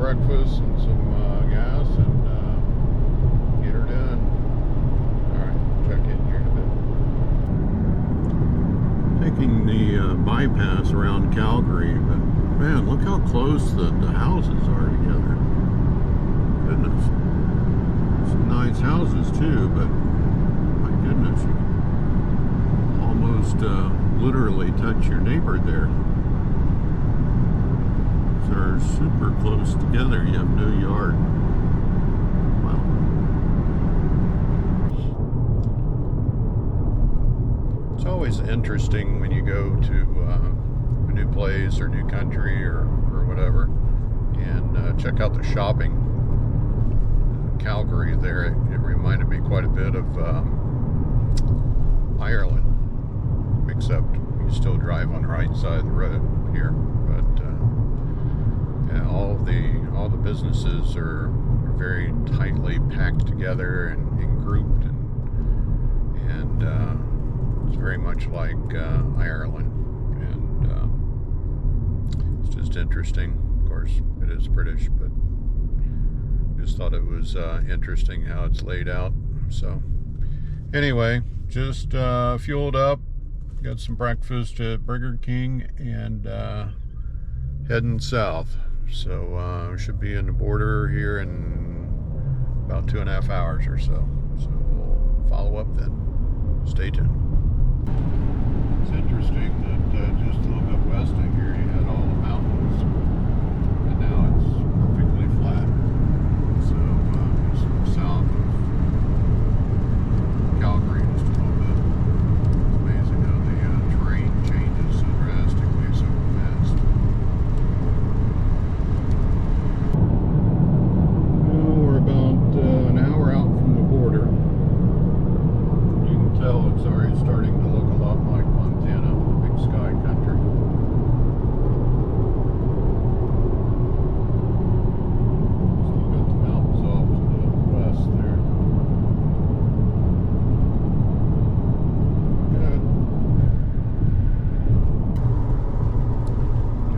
breakfast and some gas and get her done. Alright, check in here in a bit. Taking the bypass around Calgary, but man, look how close the houses are together. Goodness. Some nice houses too, but my goodness, you can almost literally touch your neighbor there. They're super close together. You have no yard. Wow. It's always interesting when you go to a new place or new country or whatever and check out the shopping. Calgary there, it reminded me quite a bit of Ireland, except you still drive on the right side of the road here, but yeah, all the businesses are very tightly packed together and grouped, and it's very much like Ireland, and it's just interesting. Of course, it is British, but just thought it was interesting how it's laid out. So anyway, just fueled up, got some breakfast at Burger King, and heading south. So should be in the border here in about 2.5 hours or so. So we'll follow up then. Stay tuned. It's interesting that just a little bit west of here you had all the mountains, and now it's perfectly flat. So just south of Calgary just a little bit. It's amazing how the terrain changes so drastically so fast. Well, we're about an hour out from the border. You can tell it's already starting to look a lot like Montana, big sky country. Still got the mountains off to the west there. Good.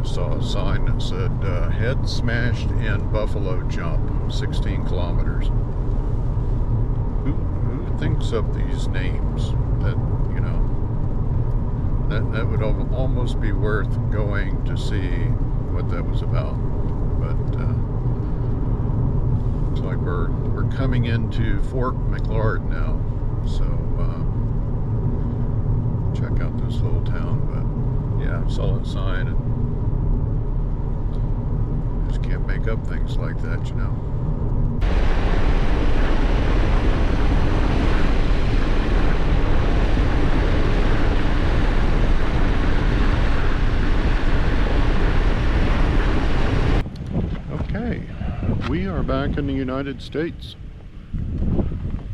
Just saw a sign that said head smashed in buffalo jump, 16 kilometers. Who thinks up these names? That, you know, that would almost be worth going to see what that was about. But looks like we're coming into Fort McLeod now. So check out this little town. But yeah, saw that sign and just can't make up things like that, you know. Okay, we are back in the United States,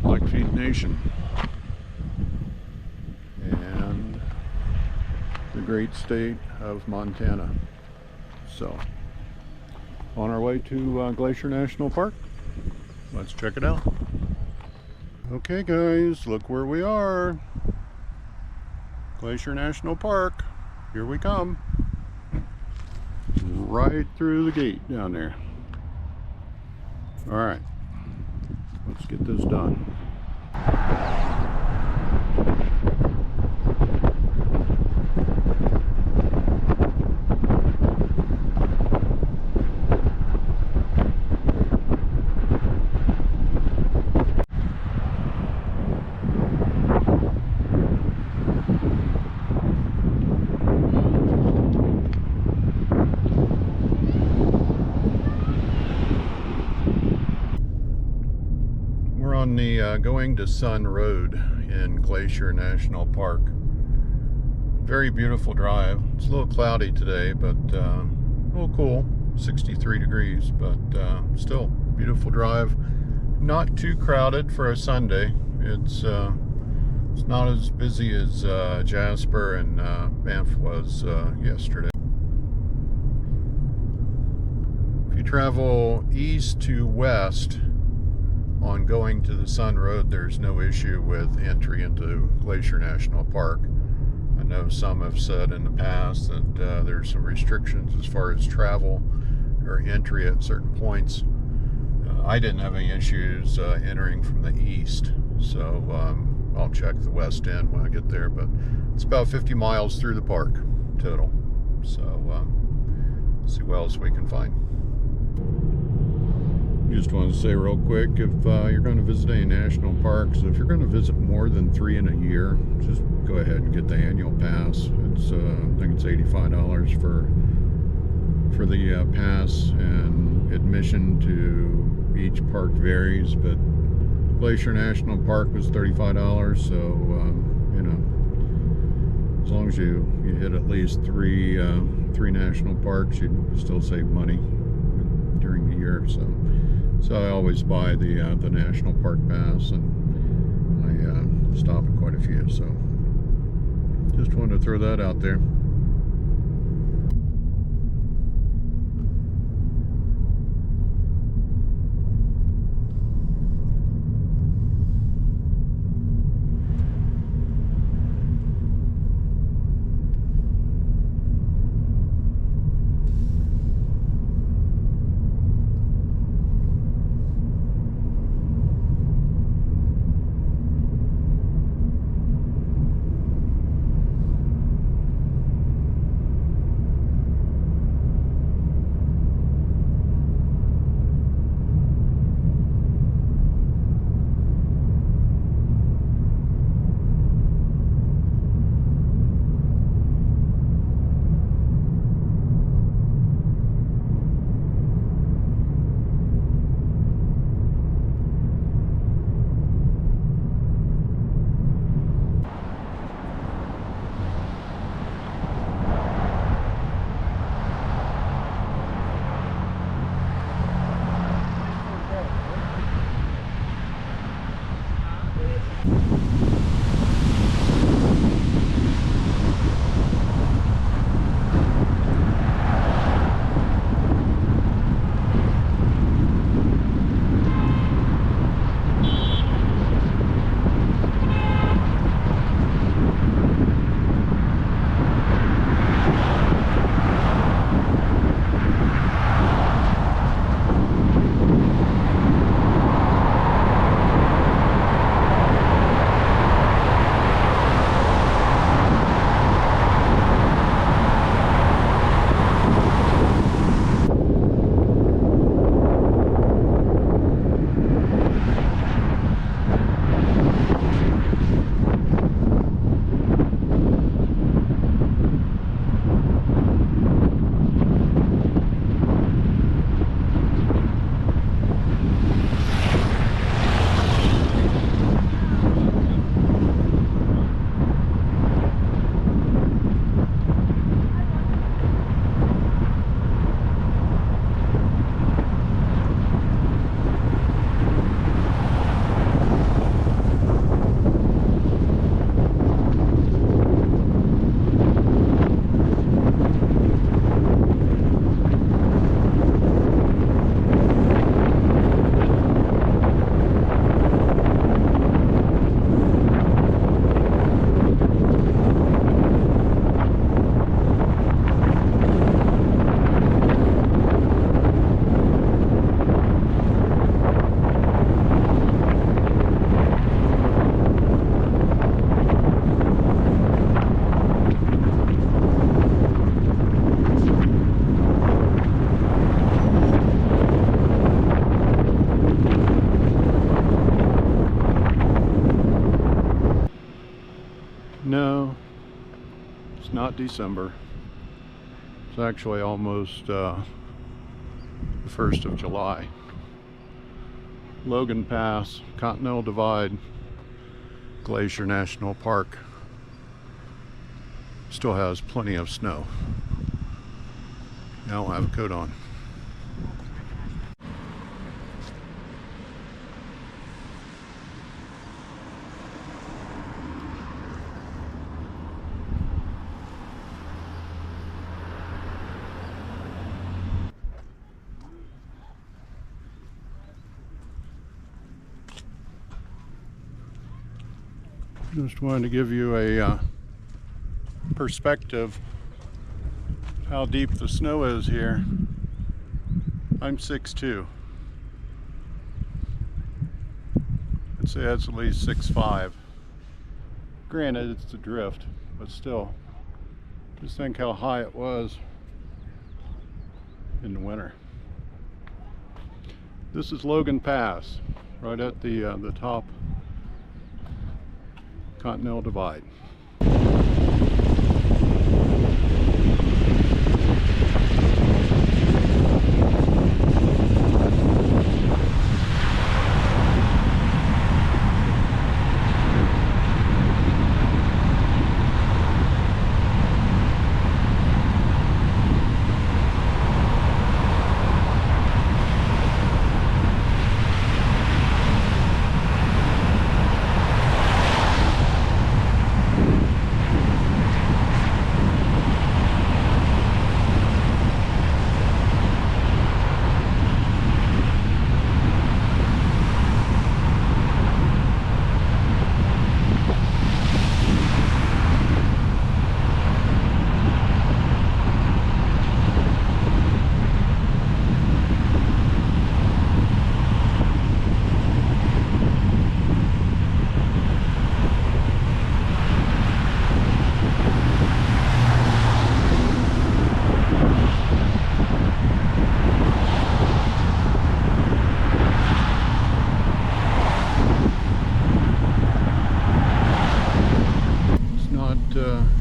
Blackfeet Nation, and the great state of Montana. So, on our way to Glacier National Park. Let's check it out. Okay guys, look where we are. Glacier National Park. Here we come. Right through the gate down there. Alright, let's get this done. On the Going to Sun Road in Glacier National Park. Very beautiful drive. It's a little cloudy today, but a little cool. 63 degrees, but still beautiful drive. Not too crowded for a Sunday. It's not as busy as Jasper and Banff was yesterday. If you travel east to west on Going to the Sun Road, there's no issue with entry into Glacier National Park. I know some have said in the past that there's some restrictions as far as travel or entry at certain points. I didn't have any issues entering from the east, so I'll check the west end when I get there, but it's about 50 miles through the park total, so see what else we can find. Just want to say real quick, if you're going to visit any national parks, if you're going to visit more than 3 in a year, just go ahead and get the annual pass. It's I think it's $85 for the pass, and admission to each park varies, but Glacier National Park was $35, so you know, as long as you hit at least three national parks, you'd still save money during the year. So I always buy the national park pass, and I stop at quite a few. So just wanted to throw that out there. No, it's not December. It's actually almost the 1st of July. Logan Pass, Continental Divide, Glacier National Park still has plenty of snow. Now I have a coat on. Just wanted to give you a perspective how deep the snow is here. I'm 6'2". I'd say that's at least 6'5". Granted, it's the drift, but still, just think how high it was in the winter. This is Logan Pass, right at the top Continental Divide.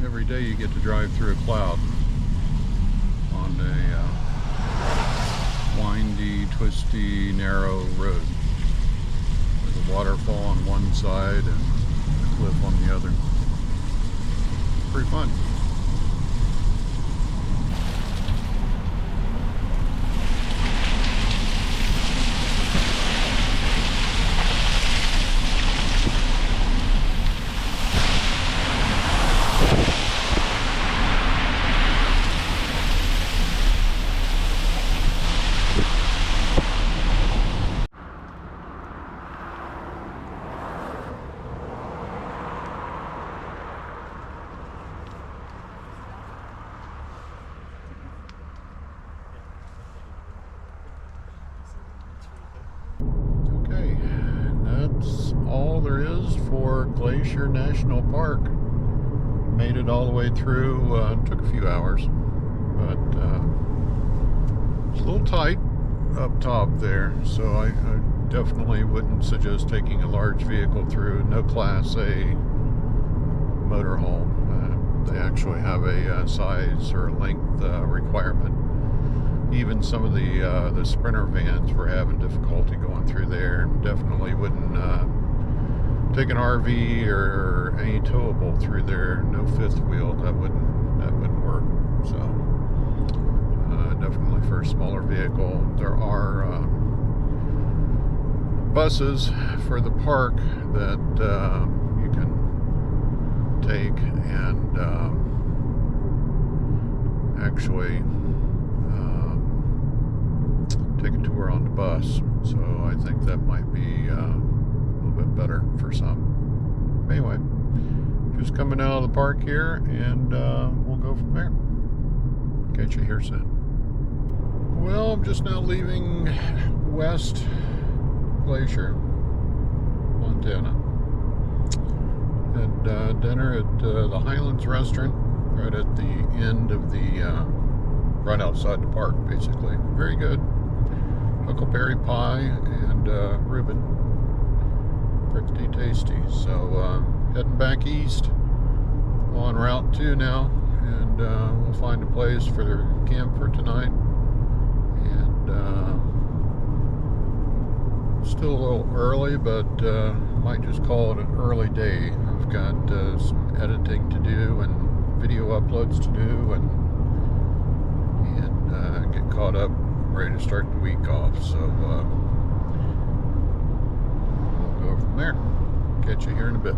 Every day you get to drive through a cloud on a windy, twisty, narrow road with a waterfall on one side and a cliff on the other. Pretty fun. That's all there is for Glacier National Park. Made it all the way through. Took a few hours, but it's a little tight up top there, so I definitely wouldn't suggest taking a large vehicle through. No Class A motorhome. They actually have a size or length requirement. Even some of the Sprinter vans were having difficulty going through there. Definitely wouldn't take an RV or any towable through there. No fifth wheel. That wouldn't work. So definitely for a smaller vehicle. There are buses for the park that you can take and actually take a tour on the bus, so I think that might be a little bit better for some. Anyway, just coming out of the park here, and we'll go from there. Catch you here soon. Well, I'm just now leaving West Glacier, Montana. Had dinner at the Highlands restaurant, right at the end of the, right outside the park, basically. Very good. Huckleberry pie and Reuben. Pretty tasty. So heading back east on Route 2 now, and we'll find a place for the camp for tonight. And still a little early, but might just call it an early day. I've got some editing to do and video uploads to do, and get caught up, ready to start the week off. So we'll go from there. Catch you here in a bit.